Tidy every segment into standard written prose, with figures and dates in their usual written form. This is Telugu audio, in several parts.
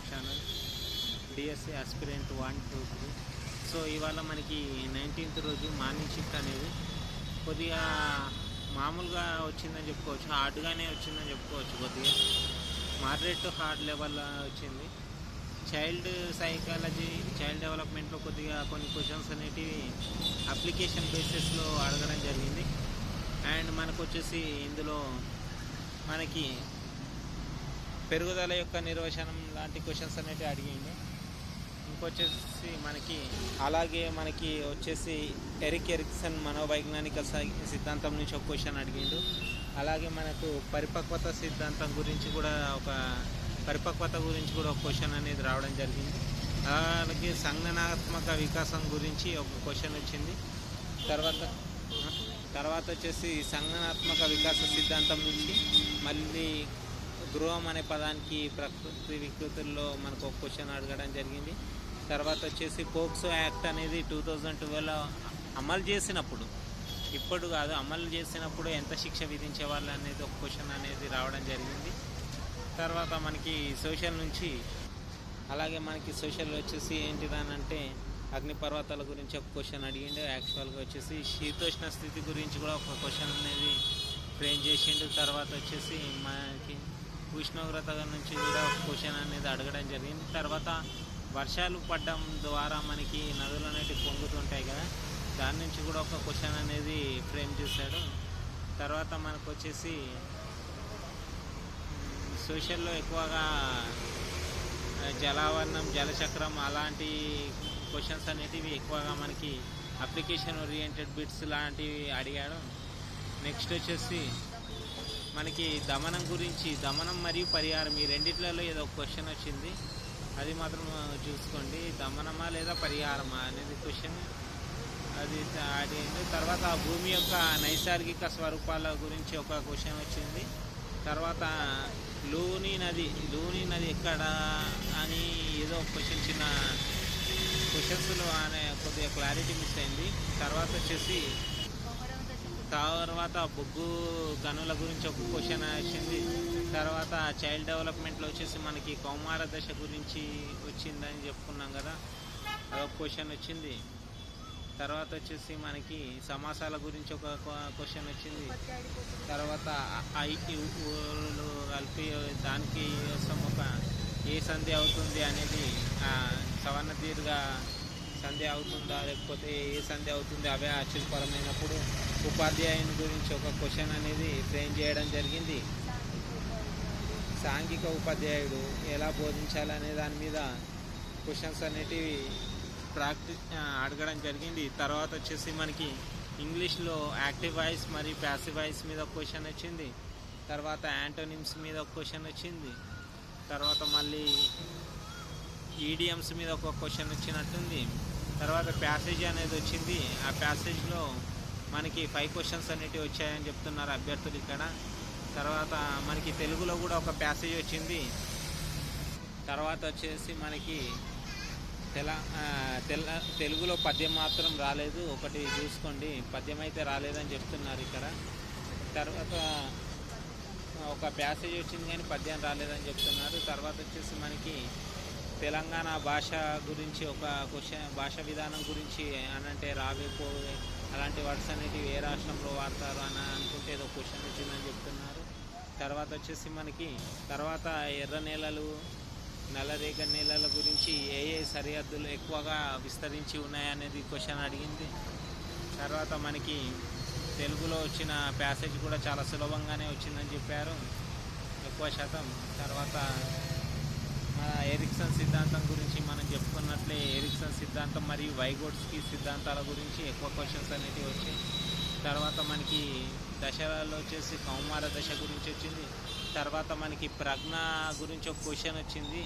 Our channel DSC aspirant 1, 2, 3. So ఇవాళ మనకి 19th రోజు మార్నింగ్ షిఫ్ట్ అనేది కొద్దిగా మామూలుగా వచ్చిందని చెప్పుకోవచ్చు, హార్డ్గానే వచ్చిందని చెప్పుకోవచ్చు. కొద్దిగా మోడరేట్ టు హార్డ్ లెవెల్ వచ్చింది. చైల్డ్ సైకాలజీ, చైల్డ్ డెవలప్మెంట్లో కొద్దిగా కొన్ని క్వశ్చన్స్ అనేటివి అప్లికేషన్ బేసిస్లో అడగడం జరిగింది. అండ్ మనకు వచ్చేసి ఇందులో మనకి పెరుగుదల యొక్క నిర్వచనం లాంటి క్వశ్చన్స్ అనేవి అడిగింది. ఇంకొచ్చేసి మనకి వచ్చేసి ఎరిక్ ఎరిక్సన్ మనోవైజ్ఞానిక సిద్ధాంతం నుంచి ఒక క్వశ్చన్ అడిగిండు. అలాగే మనకు పరిపక్వత సిద్ధాంతం గురించి కూడా ఒక క్వశ్చన్ అనేది రావడం జరిగింది. అలాగే సంజ్ఞానాత్మక వికాసం గురించి ఒక క్వశ్చన్ వచ్చింది. తర్వాత వచ్చేసి సంజ్ఞానాత్మక వికాస సిద్ధాంతం నుంచి మళ్ళీ గృహం అనే పదానికి ప్రకృతి వికృతుల్లో మనకు ఒక క్వశ్చన్ అడగడం జరిగింది. తర్వాత వచ్చేసి పోక్సో యాక్ట్ అనేది 2012 అమలు చేసినప్పుడు, ఇప్పుడు కాదు, అమలు చేసినప్పుడు ఎంత శిక్ష విధించేవాళ్ళు అనేది ఒక క్వశ్చన్ అనేది రావడం జరిగింది. తర్వాత మనకి సోషల్ నుంచి, అలాగే మనకి సోషల్ వచ్చేసి ఏంటిదనంటే అగ్నిపర్వతాల గురించి ఒక క్వశ్చన్ అడిగిండు. యాక్చువల్గా వచ్చేసి శీతోష్ణ స్థితి గురించి కూడా ఒక క్వశ్చన్ అనేది ఫ్రేమ్ చేసిండు. తర్వాత వచ్చేసి మనకి ఉష్ణోగ్రత నుంచి కూడా ఒక క్వశ్చన్ అనేది అడగడం జరిగింది. తర్వాత వర్షాలు పడడం ద్వారా మనకి నదులు అనేవి పొంగుతుంటాయి కదా, దాని నుంచి కూడా ఒక క్వశ్చన్ అనేది ఫ్రేమ్ చేశాడు. తర్వాత మనకు వచ్చేసి సోషల్లో ఎక్కువగా జలావరణం, జలచక్రం అలాంటి క్వశ్చన్స్ అనేటివి ఎక్కువగా మనకి అప్లికేషన్ ఓరియంటెడ్ బిట్స్ లాంటివి అడిగాడు. నెక్స్ట్ వచ్చేసి మనకి దమనం గురించి, దమనం మరియు పరిహారం ఈ రెండిట్లలో ఏదో ఒక క్వశ్చన్ వచ్చింది, అది మాత్రం చూసుకోండి. దమనమా లేదా పరిహారమా అనేది క్వశ్చన్ అది అడిగింది. తర్వాత భూమి యొక్క నైసర్గిక స్వరూపాల గురించి ఒక క్వశ్చన్ వచ్చింది. తర్వాత లూని నది ఎక్కడ అని ఏదో క్వశ్చన్, చిన్న క్వశ్చన్స్లో అనే కొద్దిగా క్లారిటీ మిస్ అయింది. తర్వాత వచ్చేసి బొగ్గు గనుల గురించి ఒక క్వశ్చన్ వచ్చింది. తర్వాత చైల్డ్ డెవలప్మెంట్లో వచ్చేసి మనకి కౌమార దశ గురించి వచ్చిందని చెప్పుకున్నాం కదా, అదొక క్వశ్చన్ వచ్చింది. తర్వాత వచ్చేసి మనకి సమాసాల గురించి ఒక క్వశ్చన్ వచ్చింది. తర్వాత ఐకి ఊళ్ళు కలిపి దానికి కోసం ఒక ఏ సంధి అవుతుంది అనేది, సవర్ణ దీర్ఘ సంధి అవుతుందా లేకపోతే ఏ సంధి అవుతుంది, అవే ఆశ్చర్యపరమైనప్పుడు ఉపాధ్యాయుని గురించి ఒక క్వశ్చన్ అనేది ఫ్రేమ్ చేయడం జరిగింది. సాంఘిక ఉపాధ్యాయుడు ఎలా బోధించాలనే దాని మీద క్వశ్చన్స్ అనేటివి అడగడం జరిగింది. తర్వాత వచ్చేసి మనకి ఇంగ్లీష్లో యాక్టివ్ వాయిస్ మరియు ప్యాసివ్ వాయిస్ మీద ఒక క్వశ్చన్ వచ్చింది. తర్వాత యాంటోనిమ్స్ మీద ఒక క్వశ్చన్ వచ్చింది. తర్వాత మళ్ళీ ఈడియమ్స్ మీద ఒక క్వశ్చన్ వచ్చినట్టుంది. తర్వాత ప్యాసేజ్ అనేది వచ్చింది. ఆ ప్యాసేజ్లో మనకి 5 క్వశ్చన్స్ అనేటివి వచ్చాయని చెప్తున్నారు అభ్యర్థులు ఇక్కడ. తర్వాత మనకి తెలుగులో కూడా ఒక ప్యాసేజ్ వచ్చింది. తర్వాత వచ్చేసి మనకి తెలుగులో పద్యం మాత్రం రాలేదు, ఒకటి చూసుకోండి, పద్యం అయితే రాలేదని చెప్తున్నారు ఇక్కడ. తర్వాత ఒక ప్యాసేజ్ వచ్చింది కానీ పద్యం రాలేదని చెప్తున్నారు. తర్వాత వచ్చేసి మనకి తెలంగాణ భాష గురించి ఒక క్వశ్చన్, భాష విధానం గురించి అనంటే రావే పోవే అలాంటి వర్డ్స్ అనేటివి ఏ రాష్ట్రంలో వాడతారు అని అనుకుంటే ఏదో క్వశ్చన్ వచ్చిందని చెప్తున్నారు. తర్వాత వచ్చేసి మనకి ఎర్ర నేలలు, నల్లరేగడి నేలల గురించి ఏ సరిహద్దులు ఎక్కువగా విస్తరించి ఉన్నాయనేది క్వశ్చన్ అడిగింది. తర్వాత మనకి తెలుగులో వచ్చిన ప్యాసేజ్ కూడా చాలా సులభంగానే వచ్చిందని చెప్పారు ఎక్కువ శాతం. తర్వాత ఎరిక్సన్ సిద్ధాంతం గురించి మనం చెప్పుకున్నట్లే ఎరిక్సన్ సిద్ధాంతం మరియు వైగోట్స్కీ సిద్ధాంతాల గురించి ఎక్కువ క్వశ్చన్స్ అనేవి వచ్చాయి. తర్వాత మనకి దశలలో వచ్చేసి కౌమార దశ గురించి వచ్చింది. తర్వాత మనకి ప్రజ్ఞ గురించి ఒక క్వశ్చన్ వచ్చింది.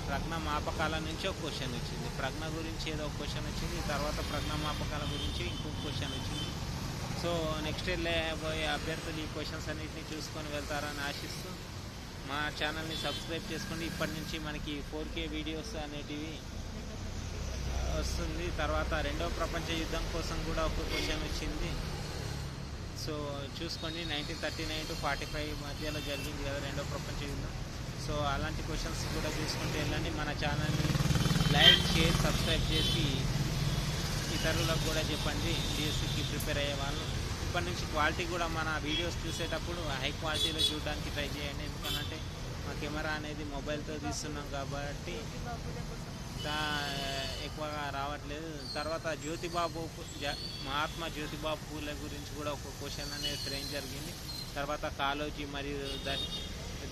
ప్రజ్ఞ మాపకాల నుంచి ఒక క్వశ్చన్ వచ్చింది. ప్రజ్ఞ గురించి ఏదో ఒక క్వశ్చన్ వచ్చింది. తర్వాత ప్రజ్ఞ మాపకాల గురించి ఇంకొక క్వశ్చన్ వచ్చింది. సో నెక్స్ట్ వెళ్ళబోయే అభ్యర్థులు ఈ క్వశ్చన్స్ అన్నింటినీ చూసుకొని వెళ్తారని ఆశిస్తూ మా ఛానల్ని సబ్స్క్రైబ్ చేసుకోండి. ఇప్పటి నుంచి మనకి 4K వీడియోస్ అనేటివి వస్తుంది. తర్వాత రెండవ ప్రపంచ యుద్ధం కోసం కూడా ఒక క్వశ్చన్ వచ్చింది. సో చూసుకోండి, 1939 to 45 మధ్యలో జరిగింది కదా రెండవ ప్రపంచ యుద్ధం. సో అలాంటి క్వశ్చన్స్ కూడా చూసుకుంటూ వెళ్ళండి. మన ఛానల్ని లైక్ షేర్ సబ్స్క్రైబ్ చేసి ఇతరులకు కూడా చెప్పండి. డిఎస్సికి ప్రిపేర్ అయ్యే వాళ్ళు ఇప్పటి నుంచి క్వాలిటీ కూడా మన వీడియోస్ చూసేటప్పుడు హై క్వాలిటీలో చూడడానికి ట్రై చేయండి. ఎందుకంటే మా కెమెరా అనేది మొబైల్తో తీస్తున్నాం కాబట్టి ఎక్కువగా రావట్లేదు. తర్వాత మహాత్మా జ్యోతిబాబు పూలే గురించి కూడా ఒక క్వశ్చన్ అనేది ఫ్రేమ్ జరిగింది. తర్వాత కాళోజీ మరియు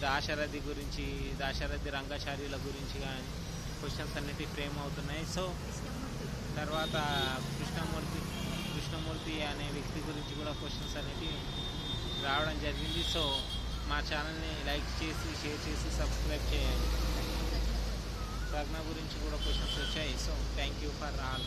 దాశరథి గురించి, దాశరథి రంగాచార్యుల గురించి కానీ క్వశ్చన్స్ అన్నిటి ఫ్రేమ్ అవుతున్నాయి. సో తర్వాత కృష్ణమూర్తి అనే వ్యక్తి గురించి కూడా క్వశ్చన్స్ అనేవి రావడం జరిగింది. సో మా ఛానల్ని లైక్ చేసి షేర్ చేసి సబ్స్క్రైబ్ చేయండి. ప్రజ్ఞ గురించి కూడా క్వశ్చన్స్ వచ్చాయి. So thank you for all.